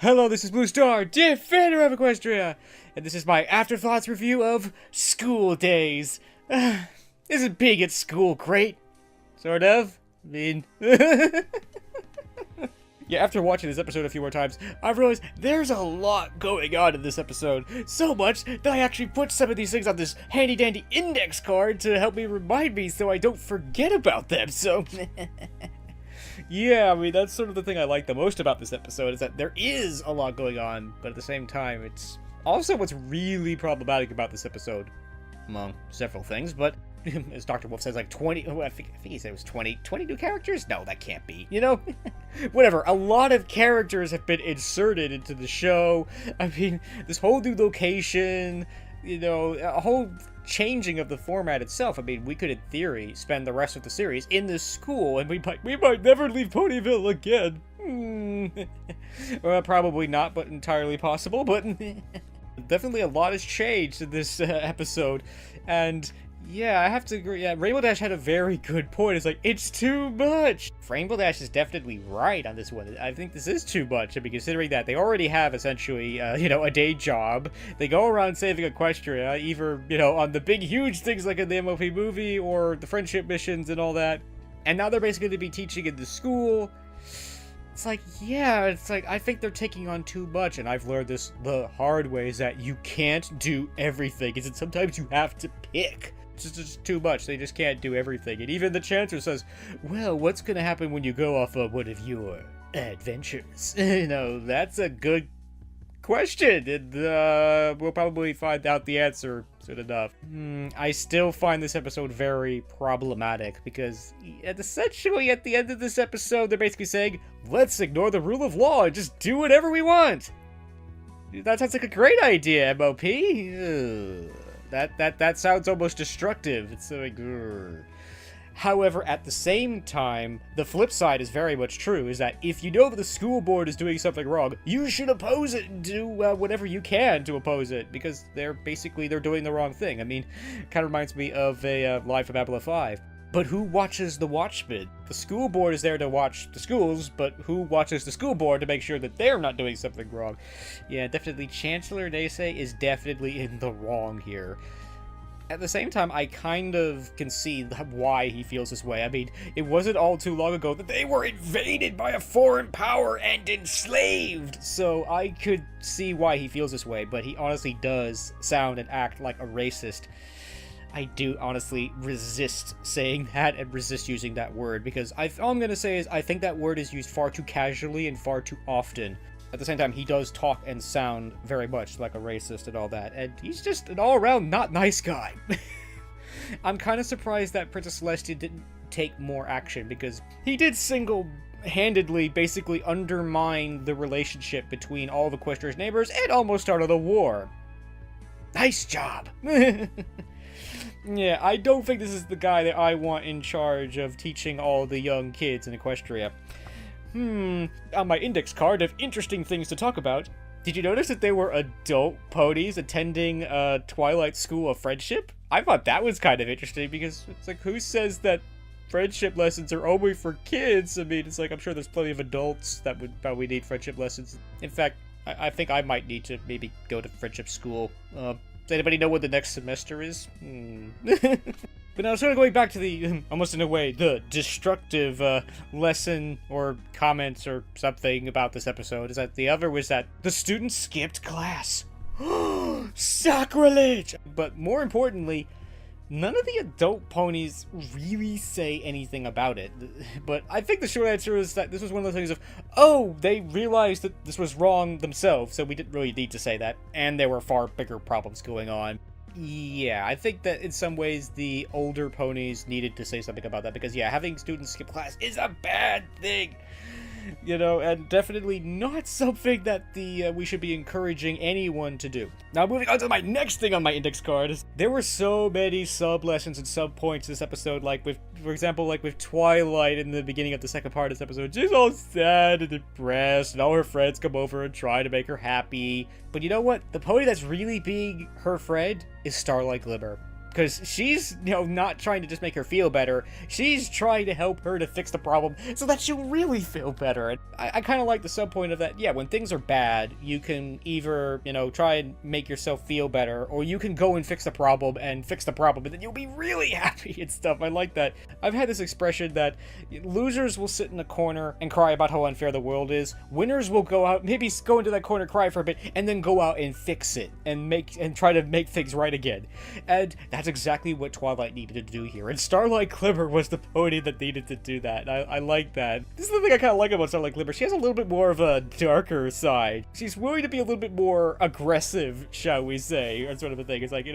Hello, this is Blue Star, defender of Equestria, and this is my afterthoughts review of School Daze. Isn't being at school great? Sort of. I mean... Yeah, after watching this episode a few more times, I've realized there's a lot going on in this episode. So much that I actually put some of these things on this handy-dandy index card to help me remind me so I don't forget about them, so... Yeah, I mean, that's sort of the thing I like the most about this episode, is that there is a lot going on, but at the same time, it's also what's really problematic about this episode, among several things, but as Dr. Wolf says, like 20, I think he said it was 20 new characters? No, that can't be, you know? Whatever, a lot of characters have been inserted into the show. I mean, this whole new location, you know, a whole changing of the format itself. I mean, we could, in theory, spend the rest of the series in this school, and we might never leave Ponyville again. Well, probably not, but entirely possible, but definitely a lot has changed in this episode, and yeah, I have to agree. Yeah, Rainbow Dash had a very good point. It's like, it's too much. Rainbow Dash is definitely right on this one. I think this is too much. I mean, considering that they already have essentially, you know, a day job. They go around saving Equestria, either, you know, on the big, huge things like in the MLP movie or the friendship missions and all that. And now they're basically going to be teaching in the school. It's like, yeah, it's like, I think they're taking on too much, and I've learned this the hard way, is that you can't do everything. Is that sometimes you have to pick. It's just too much. They just can't do everything. And even the Chancellor says, well, what's going to happen when you go off of one of your adventures? You know, that's a good question. And we'll probably find out the answer soon enough. I still find this episode very problematic because essentially at the end of this episode, they're basically saying, let's ignore the rule of law and just do whatever we want. That sounds like a great idea, MLP. Ugh. That sounds almost destructive. It's like, grrr. However, at the same time, the flip side is very much true, is that if you know that the school board is doing something wrong, you should oppose it and do whatever you can to oppose it, because they're doing the wrong thing. I mean, it kind of reminds me of a line from MLP. But who watches the Watchmen? The school board is there to watch the schools, but who watches the school board to make sure that they're not doing something wrong? Yeah, definitely Chancellor Daze is definitely in the wrong here. At the same time, I kind of can see why he feels this way. I mean, it wasn't all too long ago that they were invaded by a foreign power and enslaved! So I could see why he feels this way, but he honestly does sound and act like a racist. I do honestly resist saying that and resist using that word, because all I'm going to say is I think that word is used far too casually and far too often. At the same time, he does talk and sound very much like a racist and all that, and he's just an all-around not nice guy. I'm kind of surprised that Princess Celestia didn't take more action, because he did single-handedly basically undermine the relationship between all of Equestria's neighbors and almost started a war. Nice job! Yeah, I don't think this is the guy that I want in charge of teaching all the young kids in Equestria. On my index card of interesting things to talk about, did you notice that there were adult ponies attending Twilight School of Friendship? I thought that was kind of interesting, because it's like, who says that friendship lessons are only for kids? I mean, it's like, I'm sure there's plenty of adults that would probably need friendship lessons. In fact, I think I might need to maybe go to friendship school. Does anybody know what the next semester is? But now, sort of going back to the, almost in a way, the destructive lesson or comments or something about this episode, is that the other was that the students skipped class. Sacrilege! But more importantly, none of the adult ponies really say anything about it. But I think the short answer is that this was one of those things of, oh, they realized that this was wrong themselves, so we didn't really need to say that. And there were far bigger problems going on. Yeah, I think that in some ways the older ponies needed to say something about that, because yeah, having students skip class is a bad thing. You know, and definitely not something that we should be encouraging anyone to do. Now, moving on to my next thing on my index card. There were so many sub-lessons and sub-points this episode, like with, for example, like with Twilight in the beginning of the second part of this episode. She's all sad and depressed, and all her friends come over and try to make her happy. But you know what? The pony that's really being her friend is Starlight Glimmer. because she's, not trying to just make her feel better. She's trying to help her to fix the problem so that she'll really feel better. And I kind of like the subpoint of that. Yeah, when things are bad, you can either, try and make yourself feel better, or you can go and fix the problem, and then you'll be really happy and stuff. I like that. I've had this expression that losers will sit in a corner and cry about how unfair the world is. Winners will go out, maybe go into that corner, cry for a bit, and then go out and fix it and try to make things right again. And that's exactly what Twilight needed to do here. And Starlight Glimmer was the pony that needed to do that. I like that. This is the thing I kind of like about Starlight Glimmer. She has a little bit more of a darker side. She's willing to be a little bit more aggressive, shall we say, or sort of a thing. It's like,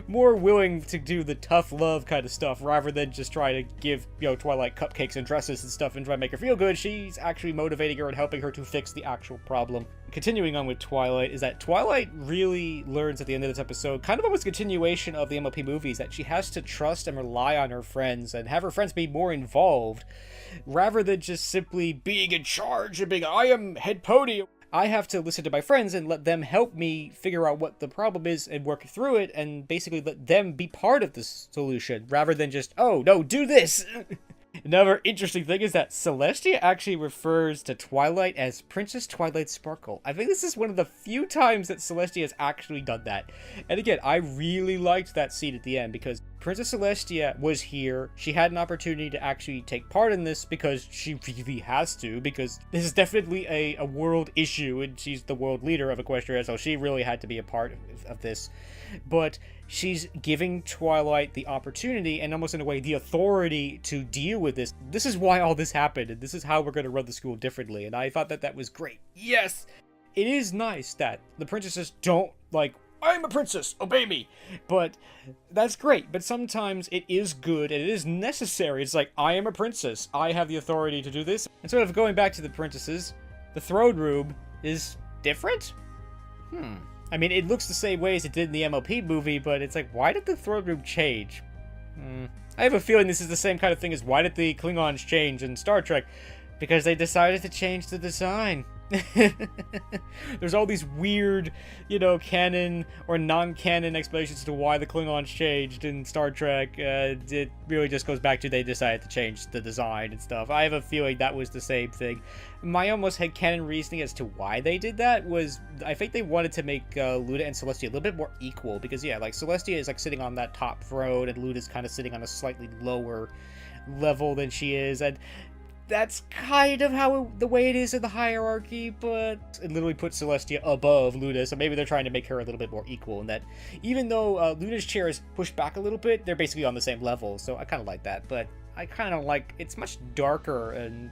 more willing to do the tough love kind of stuff rather than just try to give, Twilight cupcakes and dresses and stuff and try to make her feel good. She's actually motivating her and helping her to fix the actual problem. Continuing on with Twilight is that Twilight really learns at the end of this episode, kind of almost a continuation of the MLP movies, that she has to trust and rely on her friends and have her friends be more involved rather than just simply being in charge and being, I am head pony. I have to listen to my friends and let them help me figure out what the problem is and work through it, and basically let them be part of the solution rather than just, oh no, do this. Another interesting thing is that Celestia actually refers to Twilight as Princess Twilight Sparkle. I think this is one of the few times that Celestia has actually done that. And again, I really liked that scene at the end because Princess Celestia was here. She had an opportunity to actually take part in this because she really has to, because this is definitely a world issue and she's the world leader of Equestria, so she really had to be a part of this. But she's giving Twilight the opportunity and almost in a way the authority to deal with this. This is why all this happened, and this is how we're going to run the school differently, and I thought that was great. Yes! It is nice that the princesses don't, I'm a princess, obey me! But that's great, but sometimes it is good and it is necessary. It's like, I am a princess, I have the authority to do this. And sort of going back to the princesses, the throne room is different? I mean, it looks the same way as it did in the MLP movie, but it's like, why did the throne room change? I have a feeling this is the same kind of thing as why did the Klingons change in Star Trek? Because they decided to change the design. There's all these weird, canon or non-canon explanations to why the Klingons changed in Star Trek. It really just goes back to they decided to change the design and stuff. I have a feeling that was the same thing. My almost headcanon reasoning as to why they did that was, I think they wanted to make Luna and Celestia a little bit more equal, because Celestia is sitting on that top throne and Luna's kind of sitting on a slightly lower level than she is, and that's kind of the way it is in the hierarchy, but it literally puts Celestia above Luna, so maybe they're trying to make her a little bit more equal, in that even though Luna's chair is pushed back a little bit, they're basically on the same level, so I kind of like that, but I kind of like, it's much darker, and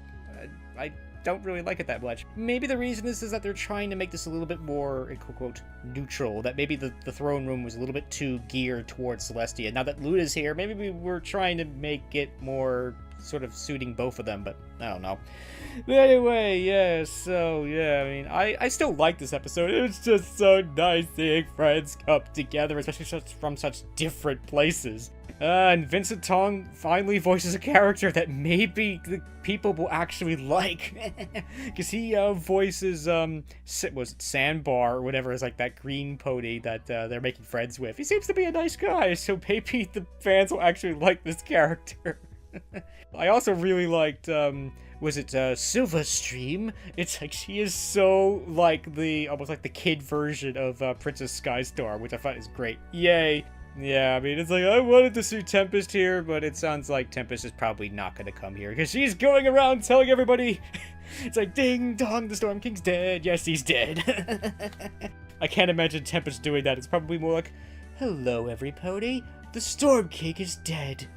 I don't really like it that much. Maybe the reason is that they're trying to make this a little bit more, quote, neutral, that maybe the throne room was a little bit too geared towards Celestia. Now that Luna's here, maybe we were trying to make it more sort of suiting both of them, but I don't know. But anyway, I still like this episode. It was just so nice seeing friends come together, especially from such different places. And Vincent Tong finally voices a character that maybe the people will actually like. Because he voices, was it Sandbar or whatever, is that green pony that they're making friends with. He seems to be a nice guy, so maybe the fans will actually like this character. I also really liked, Silverstream? It's she is so almost like the kid version of Princess Skystar, which I thought is great. Yay! Yeah, I mean, it's I wanted to see Tempest here, but it sounds like Tempest is probably not going to come here, because she's going around telling everybody, it's ding dong, the Storm King's dead. Yes, he's dead. I can't imagine Tempest doing that. It's probably more hello, everybody. The Storm King is dead.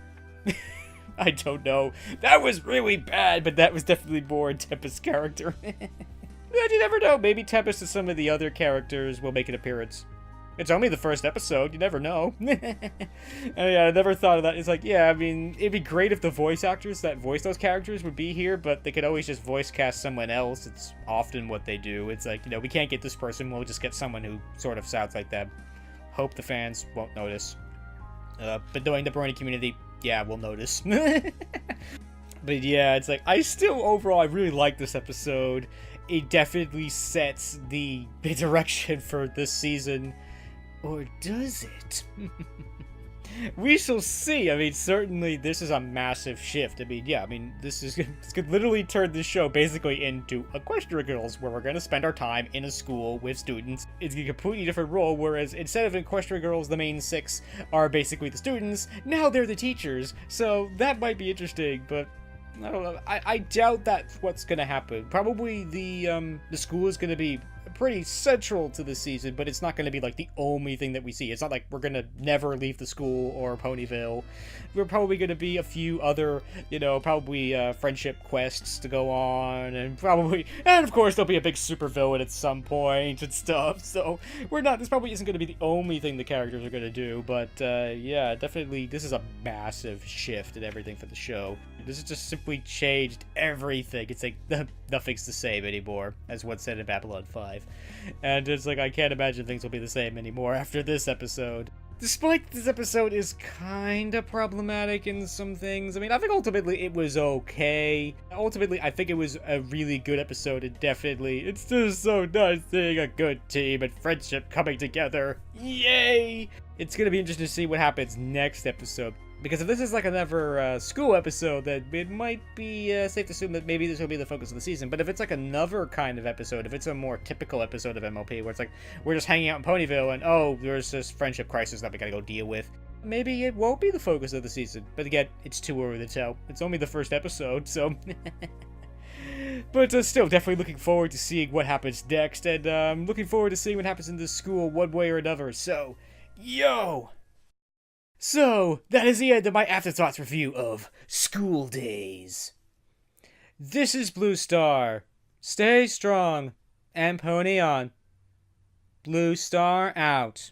I don't know. That was really bad, but that was definitely more Tempest's character. But you never know. Maybe Tempest and some of the other characters will make an appearance. It's only the first episode. You never know. I never thought of that. It's it'd be great if the voice actors that voice those characters would be here, but they could always just voice cast someone else. It's often what they do. It's we can't get this person. We'll just get someone who sort of sounds like them. Hope the fans won't notice. But knowing the Brony community, yeah, we'll notice. But yeah, it's I still, overall, I really like this episode. It definitely sets the direction for this season. Or does it? We shall see. I mean, certainly this is a massive shift. I mean, yeah, I mean, this could literally turn this show basically into Equestria Girls, where we're going to spend our time in a school with students. It's a completely different role, whereas instead of Equestria Girls, the main 6 are basically the students, now they're the teachers. So that might be interesting, but I don't know. I doubt that's what's gonna happen. Probably the school is gonna be pretty central to the season, but it's not gonna be like the only thing that we see. It's not like we're gonna never leave the school or Ponyville. We're probably gonna be a few other, probably friendship quests to go on, and of course there'll be a big supervillain at some point and stuff. So this probably isn't gonna be the only thing the characters are gonna do, but yeah, definitely this is a massive shift in everything for the show. This has just simply changed everything. It's like nothing's the same anymore, as what's said in Babylon 5. And it's like, I can't imagine things will be the same anymore after this episode. Despite this episode is kinda problematic in some things, I mean, I think ultimately it was okay. Ultimately, I think it was a really good episode, and definitely, it's just so nice seeing a good team and friendship coming together. Yay! It's gonna be interesting to see what happens next episode. Because if this is like another school episode, then it might be safe to assume that maybe this will be the focus of the season. But if it's like another kind of episode, if it's a more typical episode of MLP, where it's like, we're just hanging out in Ponyville, and oh, there's this friendship crisis that we gotta go deal with, maybe it won't be the focus of the season. But again, it's too early to tell. It's only the first episode, so... But still, definitely looking forward to seeing what happens next, and looking forward to seeing what happens in this school one way or another, so... Yo! So, that is the end of my Afterthoughts review of School Days. This is Blue Star. Stay strong and pony on. Blue Star out.